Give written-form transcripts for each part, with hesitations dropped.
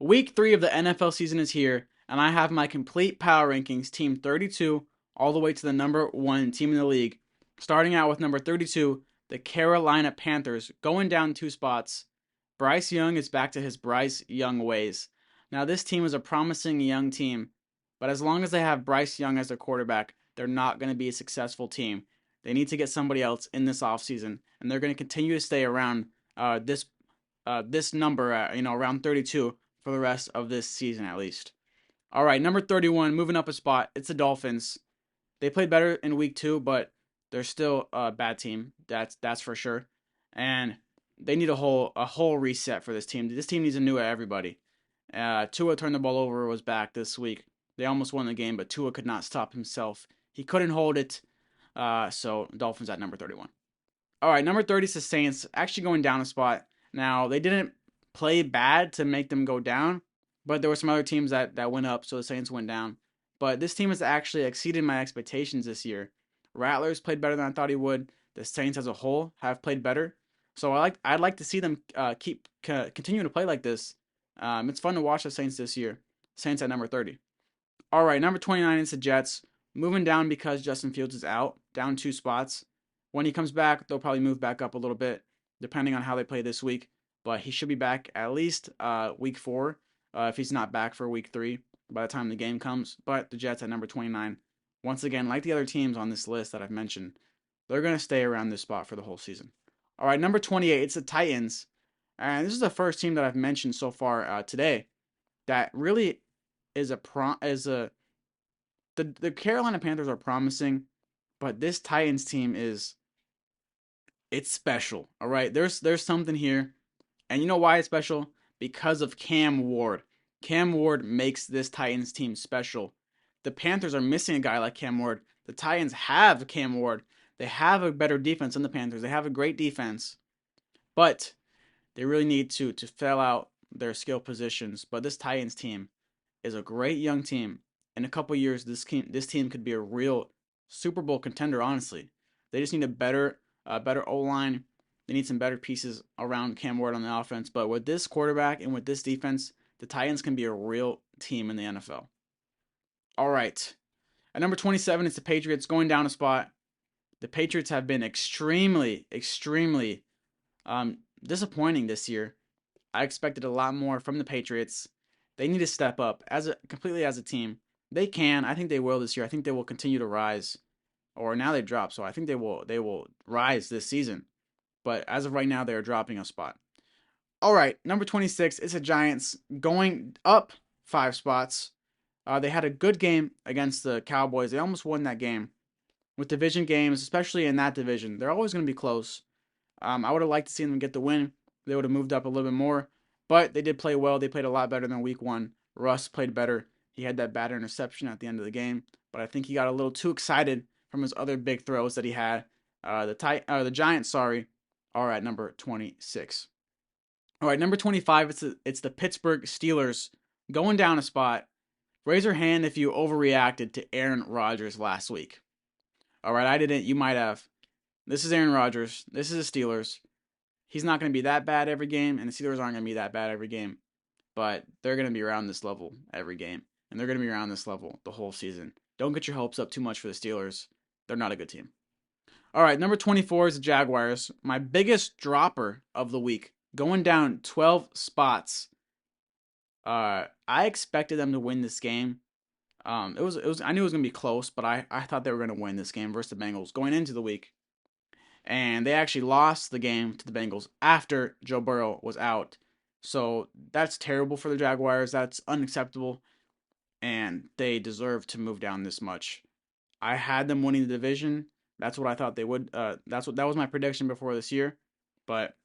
Week 3 of the NFL season is here, and I have my complete power rankings, team 32, all the way to the number 1 team in the league. Starting out with number 32, the Carolina Panthers, going down 2 spots. Bryce Young is back to his Bryce Young ways. Now, this team is a promising young team, but as long as they have Bryce Young as their quarterback, they're not going to be a successful team. They need to get somebody else in this offseason, and they're going to continue to stay around this number, around 32 for the rest of this season at least. All right, number 31, moving up a spot. It's the Dolphins. They played better in week 2, but they're still a bad team. That's for sure. And they need a whole reset for this team. This team needs a new everybody. Tua turned the ball over, was back this week. They almost won the game, but Tua could not stop himself. He couldn't hold it. So Dolphins at number 31. All right, number 30 is the Saints, actually going down a spot. Now, they didn't play bad to make them go down, but there were some other teams that went up, so the Saints went down. But this team has actually exceeded my expectations this year. Rattlers played better than I thought he would. The Saints as a whole have played better. So I'd like to see them continue to play like this. It's fun to watch the Saints this year. Saints at number 30. All right, number 29 is the Jets. Moving down because Justin Fields is out, down 2 spots. When he comes back, they'll probably move back up a little bit, depending on how they play this week. But he should be back at least week 4, if he's not back for week 3 by the time the game comes. But the Jets at number 29, once again, like the other teams on this list that I've mentioned, they're going to stay around this spot for the whole season. All right, number 28, it's the Titans. And this is the first team that I've mentioned so far today that really is a pro is a the Carolina Panthers are promising, but this Titans team is it's special. All right, there's something here, and you know why it's special? Because of Cam Ward. Cam Ward makes this Titans team special. The Panthers are missing a guy like Cam Ward. The Titans have Cam Ward. They have a better defense than the Panthers. They have a great defense, but they really need to fill out their skill positions. But this Titans team is a great young team. In a couple years, this team could be a real Super Bowl contender. Honestly, they just need a better O line. They need some better pieces around Cam Ward on the offense. But with this quarterback and with this defense, the Titans can be a real team in the NFL. All right, at number 27, it's the Patriots going down a spot. The Patriots have been extremely disappointing this year. I expected a lot more from the Patriots. They need to step up completely as a team. They can. I think they will this year. I think they will continue to rise. Or now they drop, so I think they will rise this season. But as of right now, they are dropping a spot. All right, number 26 is the Giants going up 5 spots. They had a good game against the Cowboys. They almost won that game. With division games, especially in that division, they're always going to be close. I would have liked to see them get the win. They would have moved up a little bit more, but they did play well. They played a lot better than week 1. Russ played better. He had that bad interception at the end of the game, but I think he got a little too excited from his other big throws that he had. The Giants, sorry, are at number 26. All right, number 25. It's the Pittsburgh Steelers going down a spot. Raise your hand if you overreacted to Aaron Rodgers last week. All right, I didn't. You might have. This is Aaron Rodgers. This is the Steelers. He's not going to be that bad every game, and the Steelers aren't going to be that bad every game, but they're going to be around this level every game, and they're going to be around this level the whole season. Don't get your hopes up too much for the Steelers. They're not a good team. All right, number 24 is the Jaguars. My biggest dropper of the week, going down 12 spots. I expected them to win this game. It was. I knew it was gonna be close, but I thought they were gonna win this game versus the Bengals going into the week, and they actually lost the game to the Bengals after Joe Burrow was out. So that's terrible for the Jaguars. That's unacceptable, and they deserve to move down this much. I had them winning the division. That's what I thought they would. That was my prediction before this year. But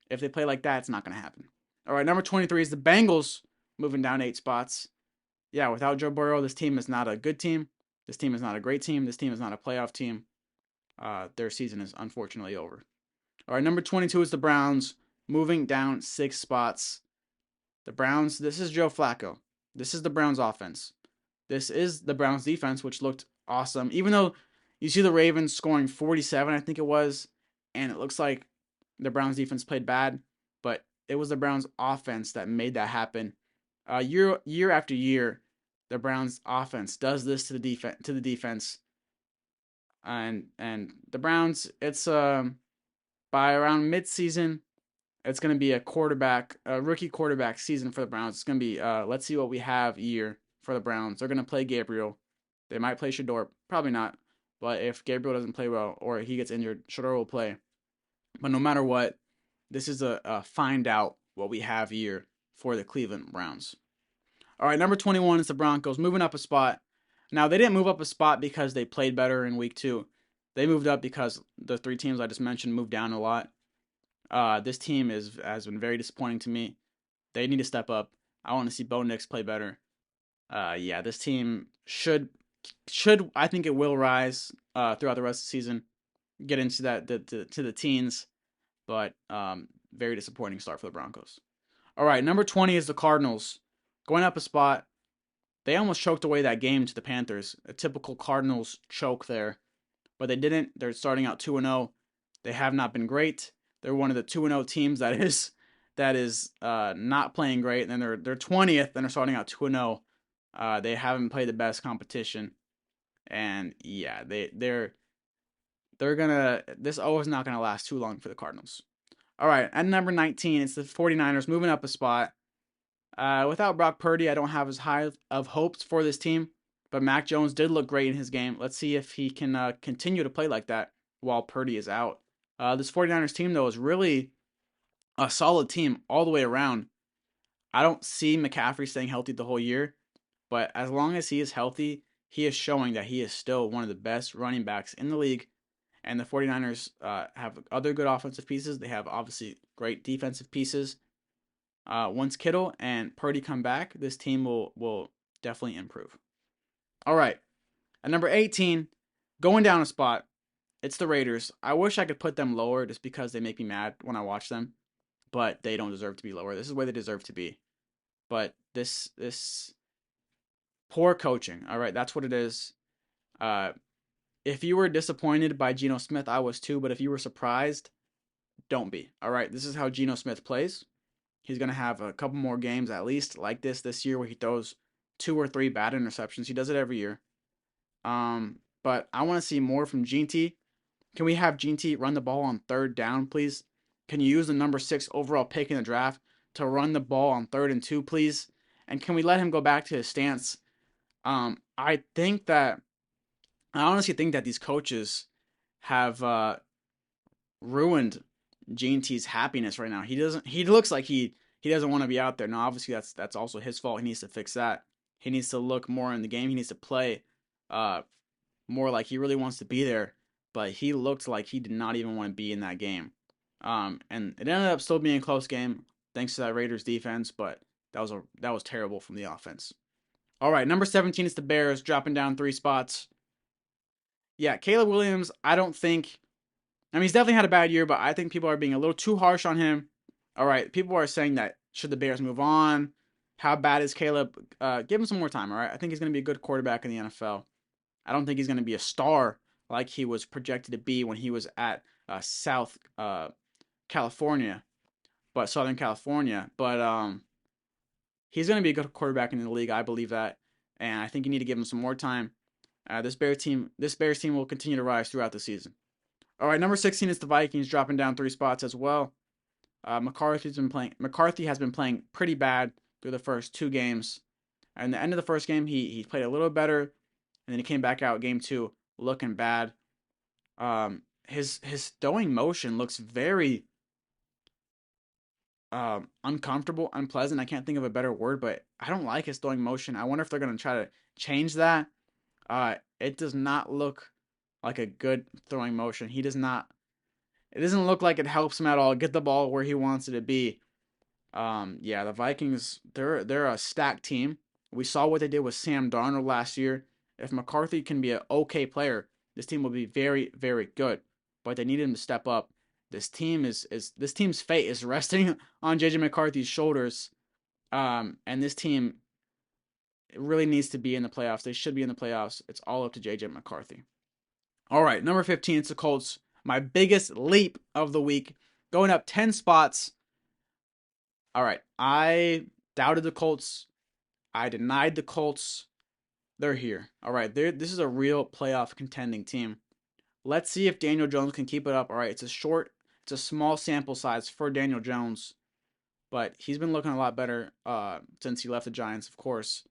if they play like that, it's not gonna happen. All right, number 23 is the Bengals moving down 8 spots. Yeah, without Joe Burrow, this team is not a good team. This team is not a great team. This team is not a playoff team. Their season is unfortunately over. All right, number 22 is the Browns, moving down 6 spots. The Browns, this is Joe Flacco. This is the Browns offense. This is the Browns defense, which looked awesome. Even though you see the Ravens scoring 47, I think it was, and it looks like the Browns defense played bad, but it was the Browns offense that made that happen. Year after year, the Browns offense does this to the defense, and the Browns, it's by around midseason, it's going to be a rookie quarterback season for the Browns. It's going to be let's see what we have year for the Browns. They're going to play Gabriel. They might play Shador, probably not. But if Gabriel doesn't play well or he gets injured, Shador will play. But no matter what, this is a find out what we have year for the Cleveland Browns. All right, number 21 is the Broncos, moving up a spot. Now, they didn't move up a spot because they played better in week 2. They moved up because the 3 teams I just mentioned moved down a lot. This team has been very disappointing to me. They need to step up. I want to see Bo Nix play better. Yeah, this team should I think it will rise throughout the rest of the season, get into to the teens, but very disappointing start for the Broncos. All right, number 20 is the Cardinals, going up a spot. They almost choked away that game to the Panthers, a typical Cardinals choke there, but they didn't. They're starting out 2-0. They have not been great. They're one of the 2-0 teams that is not playing great, and then they're 20th and they're starting out 2-0. They haven't played the best competition, and yeah, they're gonna this is not gonna last too long for the Cardinals. All right, at number 19, it's the 49ers moving up a spot. Without Brock Purdy, I don't have as high of hopes for this team, but Mac Jones did look great in his game. Let's see if he can continue to play like that while Purdy is out. This 49ers team, though, is really a solid team all the way around. I don't see McCaffrey staying healthy the whole year, but as long as he is healthy, he is showing that he is still one of the best running backs in the league. And the 49ers have other good offensive pieces. They have obviously great defensive pieces. Once Kittle and Purdy come back, this team will definitely improve. All right. At number 18, going down a spot, it's the Raiders. I wish I could put them lower just because they make me mad when I watch them, but they don't deserve to be lower. This is where they deserve to be. But this poor coaching, all right, that's what it is. If you were disappointed by Geno Smith, I was too, but if you were surprised, don't be. All right, this is how Geno Smith plays. He's going to have a couple more games at least like this year where he throws 2 or 3 bad interceptions. He does it every year. But I want to see more from Gene T. Can we have Gene T run the ball on 3rd down, please? Can you use the number 6 overall pick in the draft to run the ball on 3rd and 2, please? And can we let him go back to his stance? I honestly think that these coaches have ruined Gene T's happiness right now. He looks like he doesn't want to be out there. Now, obviously that's also his fault. He needs to fix that. He needs to look more in the game. He needs to play more like he really wants to be there. But he looked like he did not even want to be in that game. And it ended up still being a close game thanks to that Raiders defense, but that was terrible from the offense. All right, number 17 is the Bears, dropping down 3 spots. Yeah, Caleb Williams, I mean, he's definitely had a bad year, but I think people are being a little too harsh on him. All right, people are saying that should the Bears move on? How bad is Caleb? Give him some more time, all right? I think he's going to be a good quarterback in the NFL. I don't think he's going to be a star like he was projected to be when he was at Southern California, but he's going to be a good quarterback in the league. I believe that, and I think you need to give him some more time. This Bears team will continue to rise throughout the season. All right, number 16 is the Vikings, dropping down 3 spots as well. McCarthy has been playing pretty bad through the first 2 games. And the end of the first game, he played a little better, and then he came back out game 2 looking bad. His throwing motion looks very uncomfortable, unpleasant. I can't think of a better word, but I don't like his throwing motion. I wonder if they're going to try to change that. It does not look like a good throwing motion. It doesn't look like it helps him at all get the ball where he wants it to be. Yeah, the Vikings, they're a stacked team. We saw what they did with Sam Darnold last year. If McCarthy can be an okay player, this team will be very, very good. But they need him to step up. This team's fate is resting on JJ McCarthy's shoulders. And this team really needs to be in the playoffs. They should be in the playoffs. It's all up to JJ McCarthy. All right, number 15, it's the Colts. My biggest leap of the week, going up 10 spots. All right, I doubted the Colts I denied the Colts. They're here. All right, this is a real playoff contending team. Let's see if Daniel Jones can keep it up. All right, it's a small sample size for Daniel Jones, but he's been looking a lot better since he left the Giants, of course.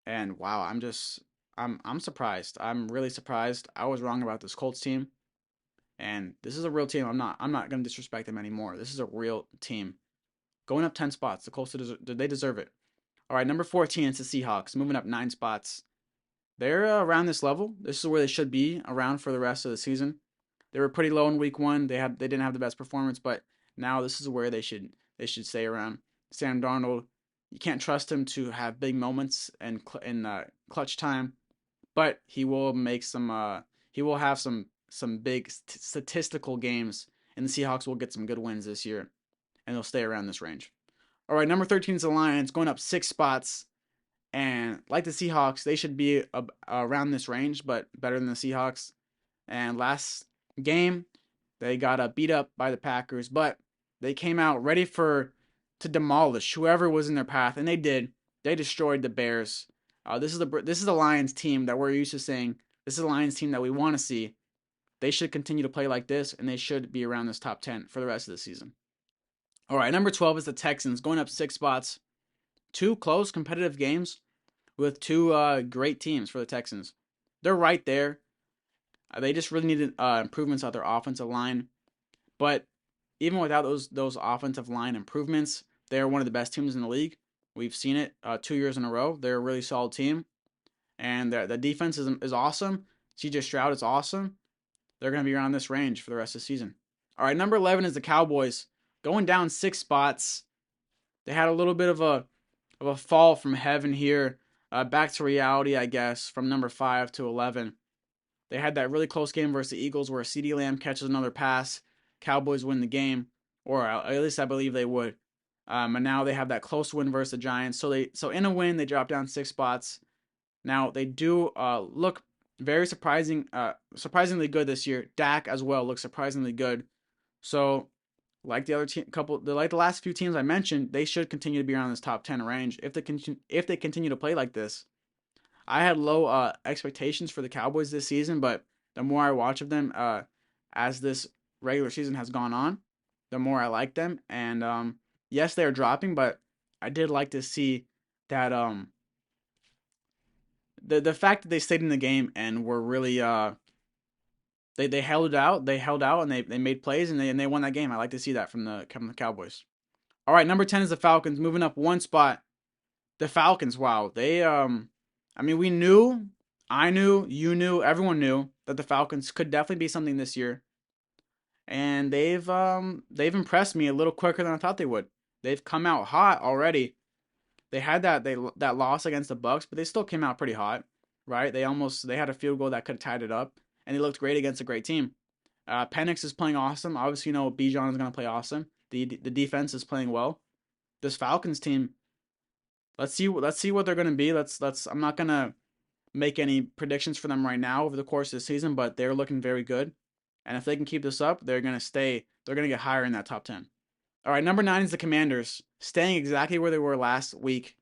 And wow, I'm surprised. I'm really surprised. I was wrong about this Colts team, and this is a real team. I'm not gonna disrespect them anymore. This is a real team. Going up 10 spots. The Colts they deserve it. All right, number 14 is the Seahawks, moving up 9 spots. They're around this level. This is where they should be around for the rest of the season. They were pretty low in week 1. They didn't have the best performance, but now this is where they should stay around. Sam Darnold, you can't trust him to have big moments and in clutch time, but he will make some. He will have some big statistical games, and the Seahawks will get some good wins this year, and they'll stay around this range. All right, number 13 is the Lions, going up 6 spots. And like the Seahawks, they should be around this range, but better than the Seahawks. And last game, they got beat up by the Packers, but they came out ready to demolish whoever was in their path, and they did. They destroyed the Bears. This is the Lions team that we're used to saying. This is the Lions team that we want to see. They should continue to play like this, and they should be around this top 10 for the rest of the season. All right, number 12 is the Texans, going up 6 spots. 2 close competitive games with 2 great teams for the Texans. They're right there. They just really needed improvements on their offensive line. But even without those offensive line improvements, they're one of the best teams in the league. We've seen it 2 years in a row. They're a really solid team. And the defense is awesome. CJ Stroud is awesome. They're going to be around this range for the rest of the season. All right, number 11 is the Cowboys. Going down 6 spots. They had a little bit of a fall from heaven here. Back to reality, I guess, from number 5 to 11. They had that really close game versus the Eagles where CeeDee Lamb catches another pass. Cowboys win the game, or at least I believe they would. And now they have that close win versus the Giants. So in a win, they drop down 6 spots. Now they do look very surprisingly good this year. Dak as well looks surprisingly good. So like the last few teams I mentioned, they should continue to be around this top 10 range if they continue to play like this. I had low expectations for the Cowboys this season, but the more I watch of them as this regular season has gone on, the more I like them. And yes, they're dropping, but I did like to see that the fact that they stayed in the game and were really they held out and they made plays and they won that game. I like to see that from the Cowboys. All right, number 10 is the Falcons, moving up 1 spot. The Falcons, wow, they I mean, I knew, you knew, everyone knew that the Falcons could definitely be something this year. And they've impressed me a little quicker than I thought they would. They've come out hot already. They had that loss against the Bucks, but they still came out pretty hot, right? They had a field goal that could have tied it up, and they looked great against a great team. Penix is playing awesome. Obviously, Bijan is going to play awesome. The defense is playing well. This Falcons team, let's see what they're going to be. I'm not going to make any predictions for them right now over the course of the season, but they're looking very good. And if they can keep this up, they're going to get higher in that top 10. All right, number 9 is the Commanders, staying exactly where they were last week.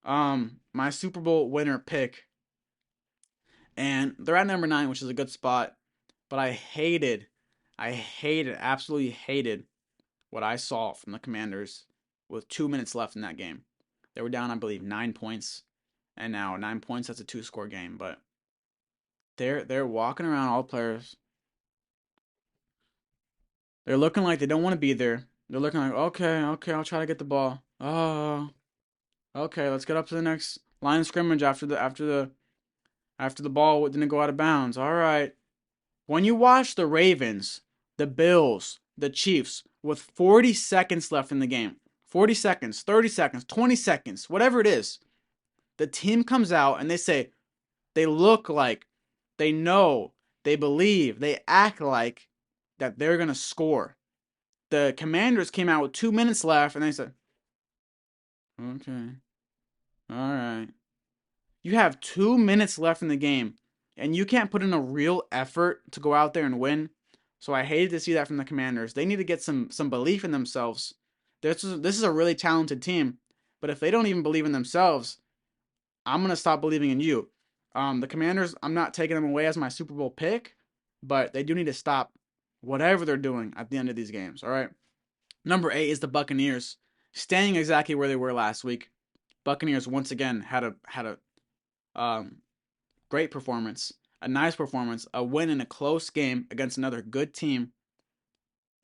My Super Bowl winner pick. And they're at number 9, which is a good spot. But absolutely hated what I saw from the Commanders with 2 minutes left in that game. They were down, I believe, 9 points. And now 9 points, that's a 2-score game. But they're walking around, all players. They're looking like they don't want to be there. They're looking like, okay, I'll try to get the ball. Oh, okay, let's get up to the next line of scrimmage after the ball didn't go out of bounds. All right. When you watch the Ravens, the Bills, the Chiefs with 40 seconds left in the game, 40 seconds, 30 seconds, 20 seconds, whatever it is, the team comes out and they look like, they know, they believe, they act like that they're going to score. The Commanders came out with 2 minutes left and they said, okay, all right. You have 2 minutes left in the game and you can't put in a real effort to go out there and win. So I hated to see that from the Commanders. They need to get some belief in themselves. This is a really talented team, But if they don't even believe in themselves, I'm going to stop believing in you. The Commanders, I'm not taking them away as my Super Bowl pick, but they do need to stop whatever they're doing at the end of these games. All right. Number 8 is the Buccaneers, staying exactly where they were last week. Buccaneers once again had a great performance, a nice performance, a win in a close game against another good team,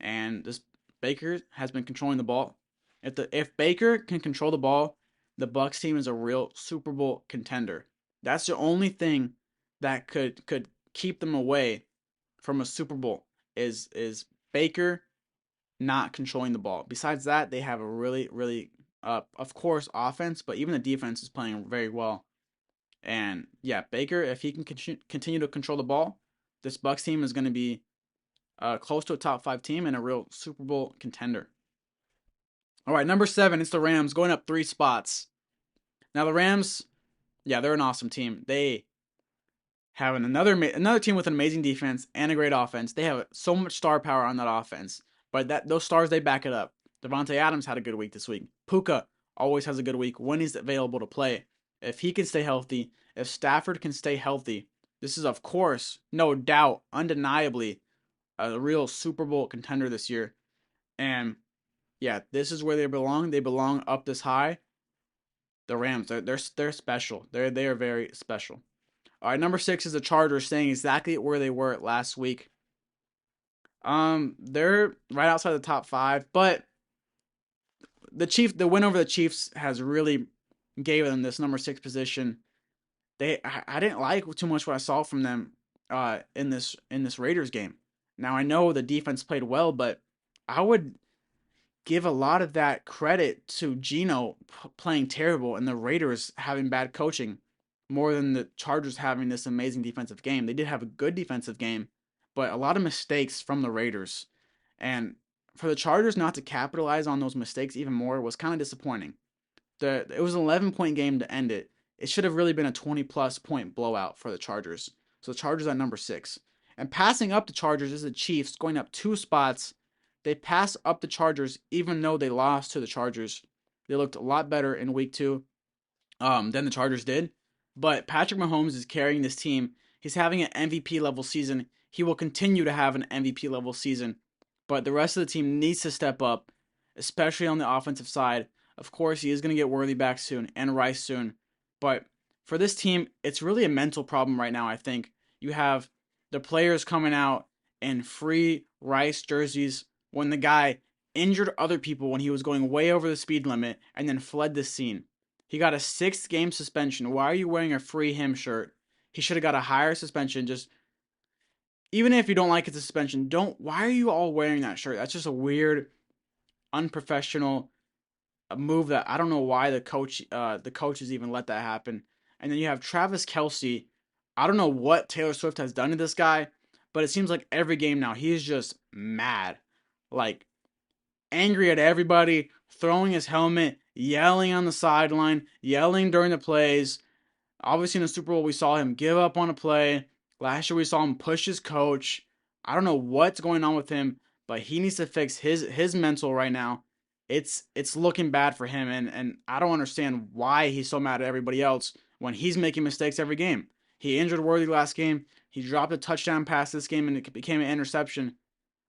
and this Baker has been controlling the ball. If Baker can control the ball, the Bucs team is a real Super Bowl contender. That's the only thing that could keep them away from a Super Bowl is Baker not controlling the ball. Besides that, they have a really of course offense, but even the defense is playing very well. And yeah, Baker, if he can continue to control the ball, this Bucs team is going to be close to a top 5 team and a real Super Bowl contender. All right, number 7, it's the Rams going up 3 spots. Now the Rams, yeah, they're an awesome team. They have another team with an amazing defense and a great offense. They have so much star power on that offense, but those stars they back it up. Davante Adams had a good week this week. Puka always has a good week when he's available to play. If he can stay healthy, if Stafford can stay healthy, this is of course, no doubt, undeniably a real Super Bowl contender this year. And yeah, this is where they belong. They belong up this high. The Rams, they're special. They are very special. All right, number 6 is the Chargers, staying exactly where they were last week. They're right outside the top 5, but the win over the Chiefs has really gave them this number 6 position. I didn't like too much what I saw from them in this Raiders game. Now I know the defense played well, but I would give a lot of that credit to Geno playing terrible and the Raiders having bad coaching more than the Chargers having this amazing defensive game. They did have a good defensive game, but a lot of mistakes from the Raiders. And for the Chargers not to capitalize on those mistakes even more was kind of disappointing. It was an 11-point game to end it. It should have really been a 20-plus point blowout for the Chargers. So the Chargers at number 6. And passing up the Chargers is the Chiefs, going up 2 spots. They pass up the Chargers even though they lost to the Chargers. They looked a lot better in week 2 than the Chargers did. But Patrick Mahomes is carrying this team. He's having an MVP level season. He will continue to have an MVP level season. But the rest of the team needs to step up, especially on the offensive side. Of course, he is going to get Worthy back soon and Rice soon. But for this team, it's really a mental problem right now, I think. You have the players coming out in free Rice jerseys when the guy injured other people when he was going way over the speed limit and then fled the scene. He got a 6-game suspension. Why are you wearing a free him shirt? He should have got a higher suspension. Just even if you don't like his suspension, why are you all wearing that shirt? That's just a weird, unprofessional move that I don't know why the coaches even let that happen. And then you have Travis Kelce. I don't know what Taylor Swift has done to this guy, but it seems like every game now he is just mad, like angry at everybody, throwing his helmet, yelling on the sideline, yelling during the plays. Obviously in the Super Bowl we saw him give up on a play. Last year we saw him push his coach. I don't know what's going on with him, but he needs to fix his mental right now. It's looking bad for him, and I don't understand why he's so mad at everybody else when he's making mistakes every game. He injured Worthy last game. He dropped a touchdown pass this game and it became an interception.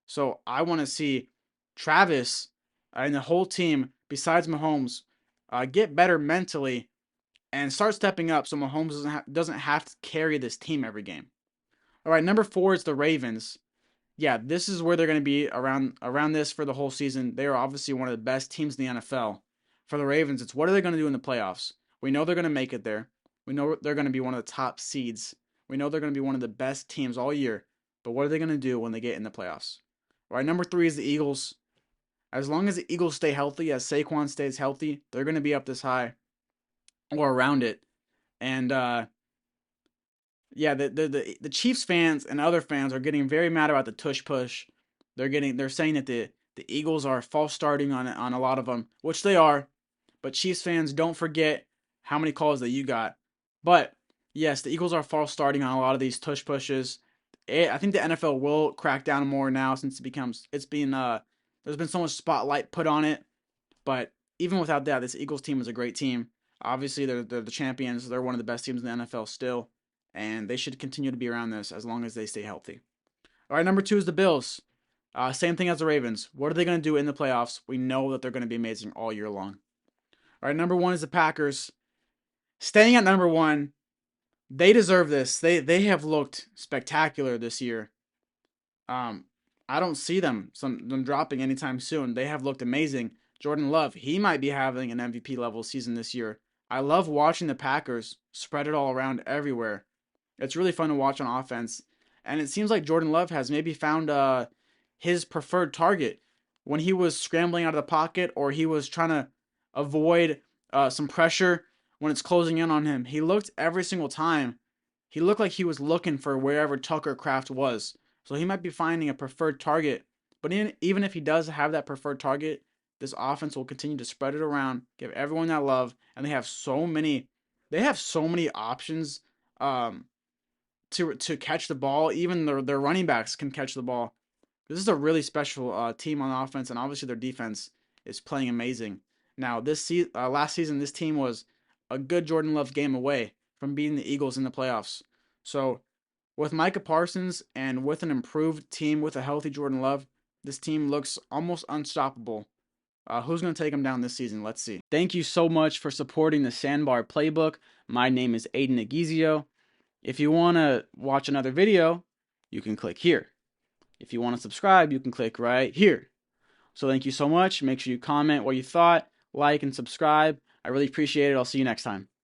So I want to see Travis and the whole team, besides Mahomes, get better mentally and start stepping up so Mahomes doesn't have to carry this team every game. All right, number 4 is the Ravens. Yeah, this is where they're going to be around this for the whole season. They are obviously one of the best teams in the NFL. For the Ravens, it's what are they going to do in the playoffs? We know they're going to make it there. We know they're going to be one of the top seeds. We know they're going to be one of the best teams all year. But what are they going to do when they get in the playoffs? All right, number 3 is the Eagles. As long as the Eagles stay healthy, as Saquon stays healthy, they're going to be up this high or around it. And yeah, the Chiefs fans and other fans are getting very mad about the tush push. They're saying that the Eagles are false starting on a lot of them, which they are. But Chiefs fans, don't forget how many calls that you got. But yes, the Eagles are false starting on a lot of these tush pushes. I think the NFL will crack down more now since there's been so much spotlight put on it. But even without that, this Eagles team is a great team. Obviously, they're the champions. They're one of the best teams in the NFL still, and they should continue to be around this as long as they stay healthy. All right, number 2 is the Bills. Same thing as the Ravens. What are they going to do in the playoffs? We know that they're going to be amazing all year long. All right, number 1 is the Packers. Staying at number 1, they deserve this. They have looked spectacular this year. Um, I don't see them dropping anytime soon. They have looked amazing. Jordan Love, he might be having an MVP level season this year. I love watching the Packers spread it all around everywhere. It's really fun to watch on offense, and it seems like Jordan Love has maybe found his preferred target when he was scrambling out of the pocket or he was trying to avoid some pressure when it's closing in on him. He looked every single time. He looked like he was looking for wherever Tucker Kraft was. So he might be finding a preferred target. But even if he does have that preferred target, this offense will continue to spread it around, give everyone that love, and they have so many options um, to catch the ball. Even their running backs can catch the ball. This is a really special team on offense, and obviously their defense is playing amazing. Now, last season, this team was a good Jordan Love game away from beating the Eagles in the playoffs. So, with Micah Parsons and with an improved team with a healthy Jordan Love, this team looks almost unstoppable. Who's going to take them down this season? Let's see. Thank you so much for supporting the Sandbar Playbook. My name is Aiden Agizio. If you want to watch another video, you can click here. If you want to subscribe, you can click right here. So thank you so much. Make sure you comment what you thought, like, and subscribe. I really appreciate it. I'll see you next time.